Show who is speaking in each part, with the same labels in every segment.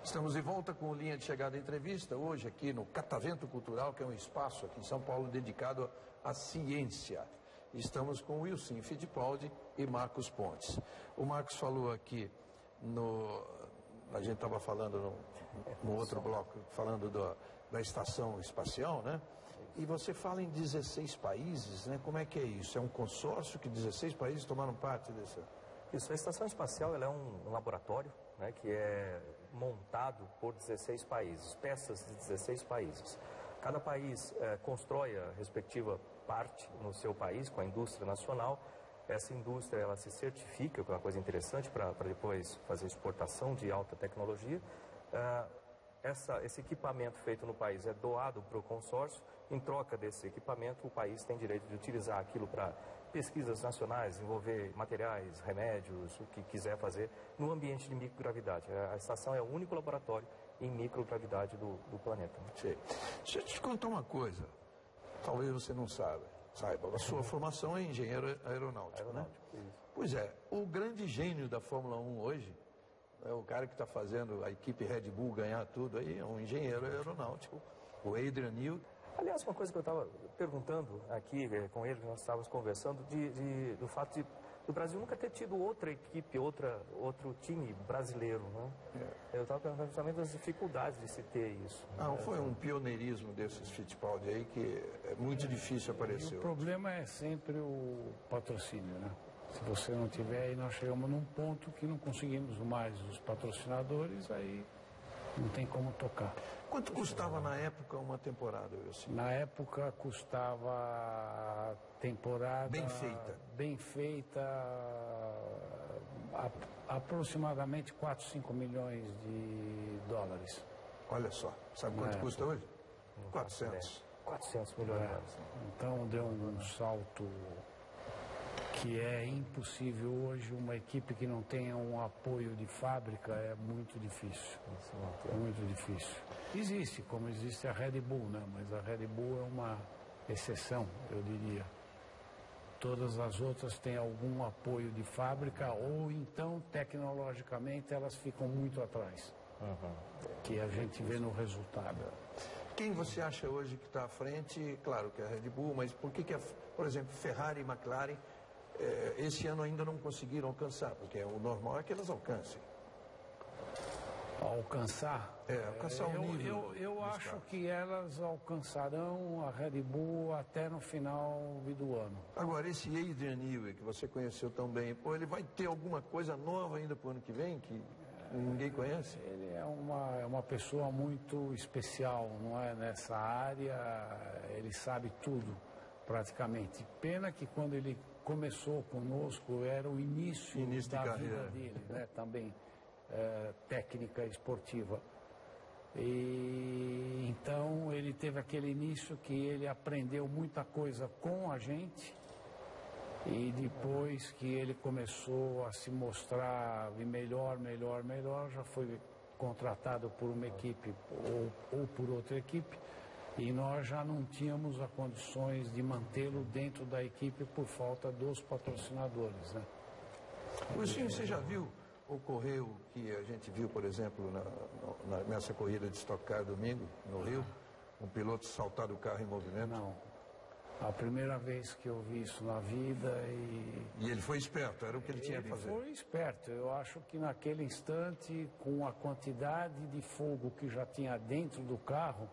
Speaker 1: Estamos de volta com o Linha de Chegada Entrevista, hoje aqui no Catavento Cultural, que é um espaço aqui em São Paulo dedicado à ciência. Estamos com Wilson Fittipaldi e Marcos Pontes. O Marcos falou aqui, a gente estava falando no outro bloco, falando da estação espacial, né? E você fala em 16 países, né? Como é que é isso? É um consórcio que 16 países tomaram parte dessa...
Speaker 2: Isso, a estação espacial ela é um laboratório, né, que é montado por 16 países, peças de 16 países. Cada país constrói a respectiva parte no seu país, com a indústria nacional. Essa indústria ela se certifica, que é uma coisa interessante, para depois fazer exportação de alta tecnologia. Esse equipamento feito no país é doado para o consórcio. Em troca desse equipamento, o país tem direito de utilizar aquilo para pesquisas nacionais, desenvolver materiais, remédios, o que quiser fazer, no ambiente de microgravidade. A estação é o único laboratório em microgravidade do planeta.
Speaker 1: Sim. Deixa eu te contar uma coisa, talvez você não saiba. A sua formação é engenheiro aeronáutico, né? Pois é, o grande gênio da Fórmula 1 hoje, é o cara que está fazendo a equipe Red Bull ganhar tudo aí, é um engenheiro aeronáutico, o Adrian Newey.
Speaker 2: Aliás, uma coisa que eu estava perguntando aqui com ele, que nós estávamos conversando, do fato do Brasil nunca ter tido outra equipe, outro time brasileiro, né? Eu estava perguntando justamente das dificuldades de se ter isso.
Speaker 1: Foi um pioneirismo desses Fittipaldi aí que é muito difícil aparecer.
Speaker 3: O problema é sempre o patrocínio, né? Se você não tiver, aí nós chegamos num ponto que não conseguimos mais os patrocinadores, aí não tem como tocar.
Speaker 1: Quanto custava na época uma temporada, Wilson?
Speaker 3: Na época custava a temporada... Bem feita, aproximadamente 4, 5 milhões de dólares.
Speaker 1: Olha só, sabe quanto custa hoje? 400.
Speaker 2: 400 milhões de dólares.
Speaker 3: Então deu um salto que é impossível hoje. Uma equipe que não tenha um apoio de fábrica é muito difícil. É muito difícil. Existe, como existe a Red Bull, né? Mas a Red Bull é uma exceção, eu diria. Todas as outras têm algum apoio de fábrica ou então, tecnologicamente, elas ficam muito atrás. Que a gente vê no resultado.
Speaker 1: Quem você acha hoje que está à frente? Claro que é a Red Bull, mas por que por exemplo, Ferrari e McLaren esse ano ainda não conseguiram alcançar? Porque o normal é que elas alcancem.
Speaker 3: Alcançar?
Speaker 1: Alcançar o nível.
Speaker 3: Eu acho que elas alcançarão a Red Bull até no final do ano.
Speaker 1: Agora, esse Adrian Newey, que você conheceu tão bem, ele vai ter alguma coisa nova ainda para o ano que vem, que ninguém conhece?
Speaker 3: Ele é uma pessoa muito especial, não é? Nessa área, ele sabe tudo, praticamente. Pena que quando ele começou conosco, era o início da vida dele, né? Também. Técnica esportiva. E então ele teve aquele início que ele aprendeu muita coisa com a gente e depois que ele começou a se mostrar melhor, já foi contratado por uma equipe ou por outra equipe e nós já não tínhamos as condições de mantê-lo dentro da equipe por falta dos patrocinadores, né?
Speaker 1: Wilson, você já viu ocorreu que a gente viu, por exemplo, nessa corrida de Stock Car domingo, no Rio, um piloto saltar do carro em movimento?
Speaker 3: Não. A primeira vez que eu vi isso na vida
Speaker 1: E ele foi esperto, era o que ele tinha a fazer.
Speaker 3: Ele foi esperto. Eu acho que naquele instante, com a quantidade de fogo que já tinha dentro do carro,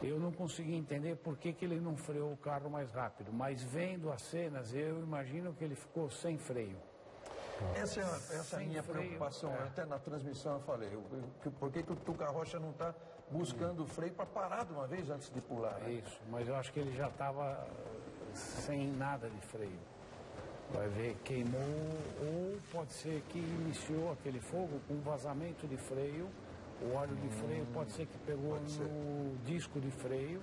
Speaker 3: eu não consegui entender por que ele não freou o carro mais rápido. Mas vendo as cenas, eu imagino que ele ficou sem freio.
Speaker 1: Essa é a minha preocupação, até na transmissão eu falei, por que o Tuca Rocha não está buscando o freio para parar de uma vez antes de pular? Né?
Speaker 3: Isso, mas eu acho que ele já estava sem nada de freio. Vai ver, queimou, ou pode ser que iniciou aquele fogo com vazamento de freio, o óleo de freio pode ser que pegou no disco de freio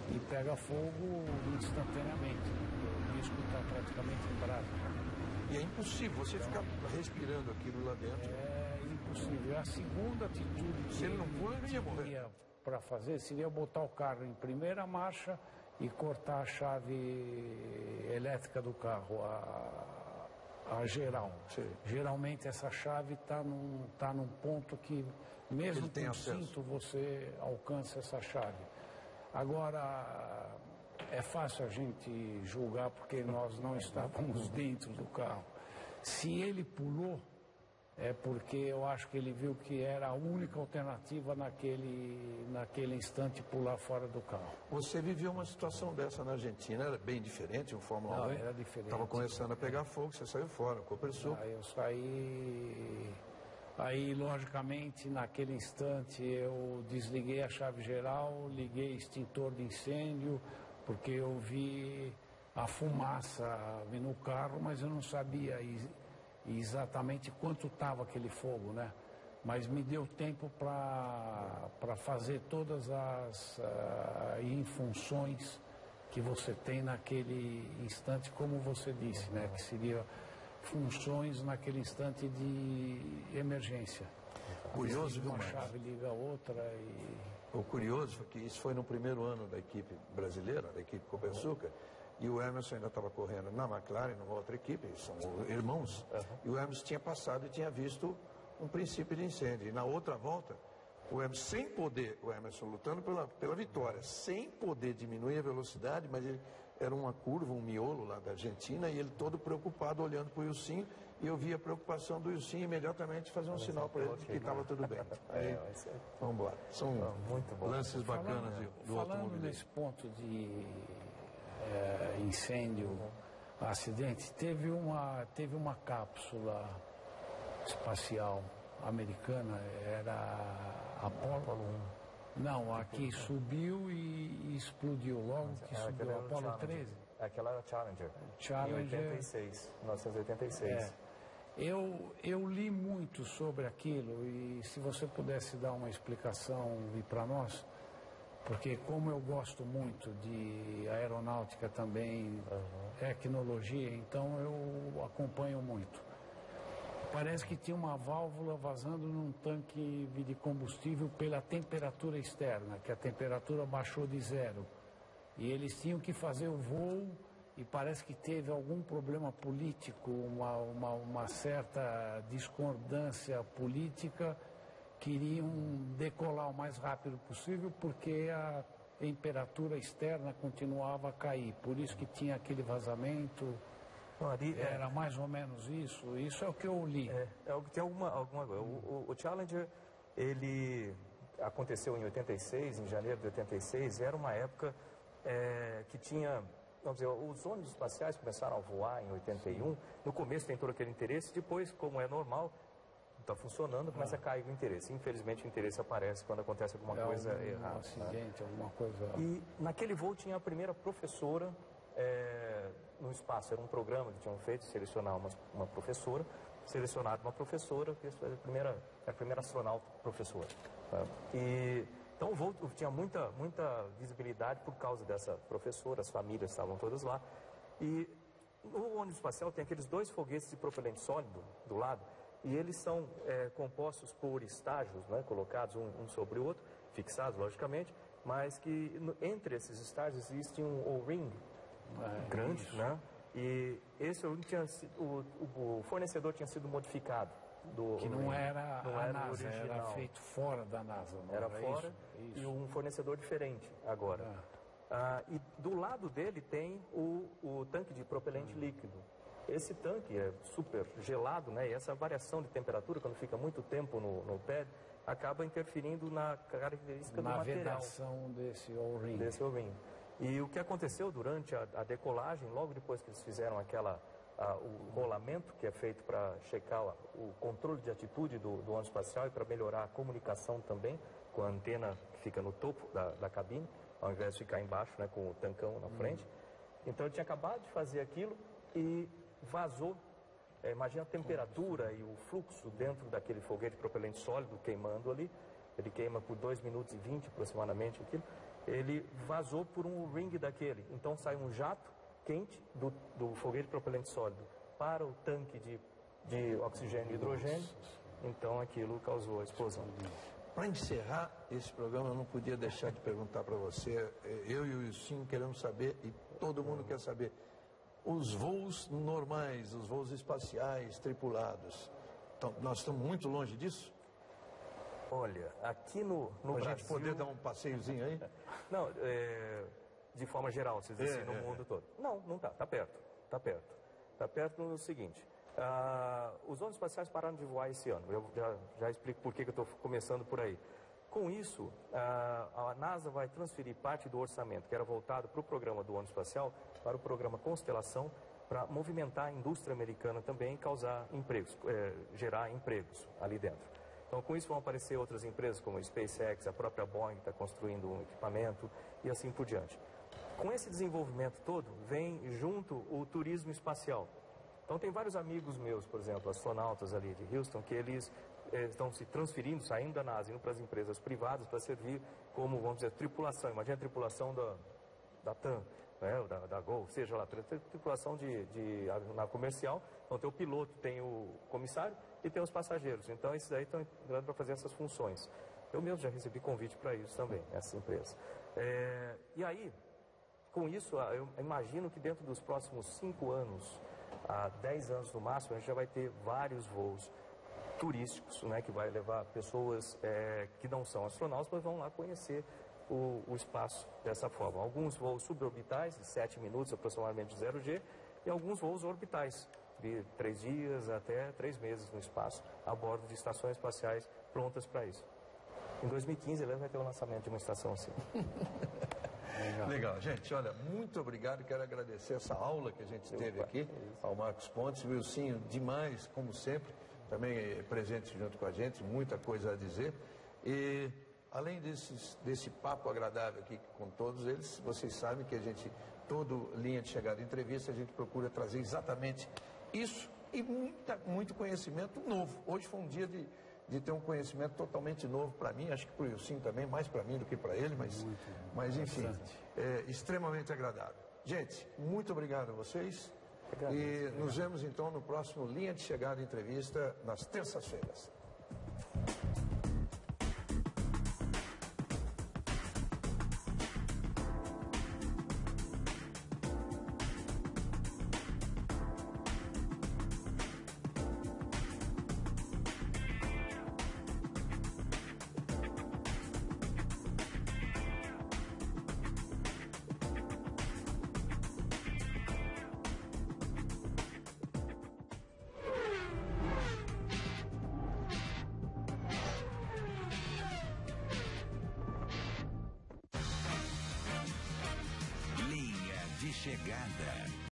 Speaker 3: e pega fogo instantaneamente. O disco está praticamente em brasa.
Speaker 1: E é impossível você ficar respirando aquilo lá dentro.
Speaker 3: É impossível. A segunda atitude
Speaker 1: se ele não for, ele ia morrer.
Speaker 3: Para fazer seria botar o carro em primeira marcha e cortar a chave elétrica do carro, a geral.
Speaker 1: Sim.
Speaker 3: Geralmente essa chave está num ponto que, mesmo
Speaker 1: Ele tem
Speaker 3: com
Speaker 1: acesso.
Speaker 3: cinto, você alcança essa chave. Agora, é fácil a gente julgar porque nós não estávamos dentro do carro. Se ele pulou, é porque eu acho que ele viu que era a única alternativa naquele instante pular fora do carro.
Speaker 1: Você viveu uma situação dessa na Argentina, era bem diferente, um Fórmula 1.
Speaker 3: Não, era diferente.
Speaker 1: Estava começando a pegar fogo, você saiu fora, compressor.
Speaker 3: Aí eu saí. Aí, logicamente, naquele instante eu desliguei a chave geral, liguei extintor de incêndio, porque eu vi a fumaça vindo no carro, mas eu não sabia exatamente quanto estava aquele fogo, né? Mas me deu tempo para fazer todas as funções que você tem naquele instante, como você disse, né? Que seria funções naquele instante de emergência.
Speaker 1: Curioso, viu,
Speaker 3: uma
Speaker 1: Marcos?
Speaker 3: chave liga a outra e...
Speaker 1: O curioso é que isso foi no primeiro ano da equipe brasileira, da equipe Copersucar, e o Emerson ainda estava correndo na McLaren, numa outra equipe, são irmãos, e o Emerson tinha passado e tinha visto um princípio de incêndio. E na outra volta, o Emerson, sem poder, o Emerson lutando pela vitória, sem poder diminuir a velocidade, mas ele era uma curva, um miolo lá da Argentina, e ele todo preocupado olhando para o Ilcinho, e eu vi a preocupação do Ilcinho imediatamente fazer um sinal para ele de que estava tudo bem. Aí, vamos embora. São
Speaker 2: muito bom.
Speaker 1: lances bacanas do
Speaker 3: Falando
Speaker 1: automobilismo.
Speaker 3: nesse ponto de incêndio, acidente, teve uma cápsula espacial americana, era a Apollo 1. Não, aqui subiu e explodiu logo que subiu, Apollo 13.
Speaker 2: Aquela era Challenger,
Speaker 3: Challenger.
Speaker 2: em 1986.
Speaker 3: Eu li muito sobre aquilo e se você pudesse dar uma explicação e para nós, porque como eu gosto muito de aeronáutica também, tecnologia, então eu acompanho muito. Parece que tinha uma válvula vazando num tanque de combustível pela temperatura externa, que a temperatura baixou de 0. E eles tinham que fazer o voo e parece que teve algum problema político, uma certa discordância política. Queriam decolar o mais rápido possível porque a temperatura externa continuava a cair. Por isso que tinha aquele vazamento. Era mais ou menos isso. Isso é o que eu li.
Speaker 2: Tem alguma coisa. O Challenger, ele aconteceu em 86, em janeiro de 86. Era uma época que tinha, vamos dizer, os ônibus espaciais começaram a voar em 81. No começo tem todo aquele interesse. Depois, como é normal, está funcionando, começa a cair o interesse. Infelizmente, o interesse aparece quando acontece alguma coisa errada.
Speaker 3: Um acidente, alguma coisa...
Speaker 2: E naquele voo tinha a primeira professora no espaço. Era um programa que tinham feito, selecionar uma professora, selecionado uma professora, que foi a primeira astronauta professora. Tá? Então o voo tinha muita visibilidade por causa dessa professora, as famílias estavam todas lá. E no ônibus espacial tem aqueles 2 foguetes de propelente sólido do lado, e eles são compostos por estágios, né, colocados um sobre o outro, fixados logicamente, mas que entre esses estágios existe um O-ring grande, né? E esse O-ring o fornecedor tinha sido modificado.
Speaker 3: Que não era a NASA,
Speaker 2: original.
Speaker 3: era feito fora da NASA. Não
Speaker 2: era fora
Speaker 3: isso?
Speaker 2: E um fornecedor diferente agora. E do lado dele tem o tanque de propelente líquido. Esse tanque é super gelado, né? E essa variação de temperatura, quando fica muito tempo no pad, acaba interferindo na característica do material.
Speaker 3: Na vedação desse O-ring.
Speaker 2: E o que aconteceu durante a decolagem, logo depois que eles fizeram o rolamento, que é feito para checar o controle de atitude do ônibus espacial e para melhorar a comunicação também, com a antena que fica no topo da cabine, ao invés de ficar embaixo, né, com o tancão na frente. Então ele tinha acabado de fazer aquilo e vazou. Imagina a temperatura e o fluxo dentro daquele foguete propelente sólido queimando ali. Ele queima por 2 minutos e 20 aproximadamente aquilo. Ele vazou por um ring daquele. Então sai um jato quente do foguete propelente sólido para o tanque de oxigênio e hidrogênio. Então aquilo causou a explosão.
Speaker 1: Para encerrar esse programa, eu não podia deixar de perguntar para você. Eu e o Ilcinho queremos saber, e todo mundo quer saber, os voos normais, os voos espaciais tripulados. Então, nós estamos muito longe disso?
Speaker 2: Olha, aqui no
Speaker 1: Para a
Speaker 2: Brasil...
Speaker 1: gente poder dar um passeiozinho aí?
Speaker 2: Não, de forma geral, vocês dizem no mundo todo. Não está, está perto, está perto. Está perto no seguinte, os ônibus espaciais pararam de voar esse ano, eu já explico por que eu estou começando por aí. Com isso, a NASA vai transferir parte do orçamento que era voltado para o programa do ônibus espacial para o programa Constelação, para movimentar a indústria americana também e causar empregos, gerar empregos ali dentro. Então, com isso vão aparecer outras empresas como a SpaceX, a própria Boeing está construindo um equipamento e assim por diante. Com esse desenvolvimento todo, vem junto o turismo espacial. Então, tem vários amigos meus, por exemplo, astronautas ali de Houston, que eles estão se transferindo, saindo da NASA, indo para as empresas privadas para servir como, vamos dizer, tripulação. Imagina a tripulação da TAM, né, da Gol, seja lá, tripulação na comercial. Então, tem o piloto, tem o comissário e tem os passageiros. Então, esses aí estão entrando para fazer essas funções. Eu mesmo já recebi convite para isso também, essas empresas. E aí, com isso, eu imagino que dentro dos próximos 5 anos, a 10 anos no máximo, a gente já vai ter vários voos turísticos, né, que vai levar pessoas que não são astronautas, mas vão lá conhecer o espaço dessa forma. Alguns voos suborbitais, de 7 minutos, aproximadamente 0G, e alguns voos orbitais, de 3 dias até 3 meses no espaço, a bordo de estações espaciais prontas para isso. Em 2015, ele vai ter o lançamento de uma estação assim.
Speaker 1: Legal, gente, olha, muito obrigado, quero agradecer essa aula que a gente teve aqui ao Marcos Pontes, Wilsinho, demais, como sempre, também presente junto com a gente, muita coisa a dizer, e além desse papo agradável aqui com todos eles, vocês sabem que a gente, todo linha de chegada de entrevista, a gente procura trazer exatamente isso e muito conhecimento novo. Hoje foi um dia de ter um conhecimento totalmente novo para mim, acho que para o Wilson também, mais para mim do que para ele, mas enfim, extremamente agradável. Gente, muito obrigado a vocês e nos vemos então no próximo Linha de Chegada Entrevista, nas terças-feiras.
Speaker 4: Linha de Chegada.